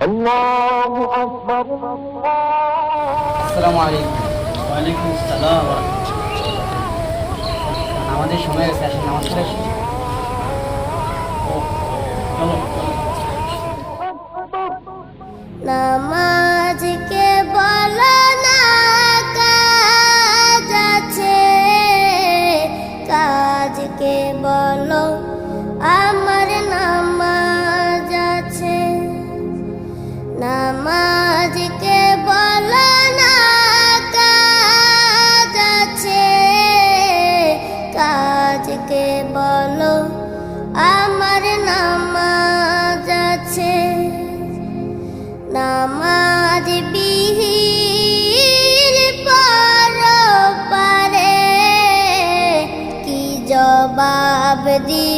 আল্লাহু আকবার। আসসালামু আলাইকুম। ওয়ালাইকুম আসসালাম। আমাদের সময় হয়েছে, আসেন নামাজ পড়ে আসি। চলো নামাজকে বলো না কাজ আছে, কাজকে বলো আমার নামাজ আছে। নামাজকে বলো না কাজ আছে, কাজকে বলো আমার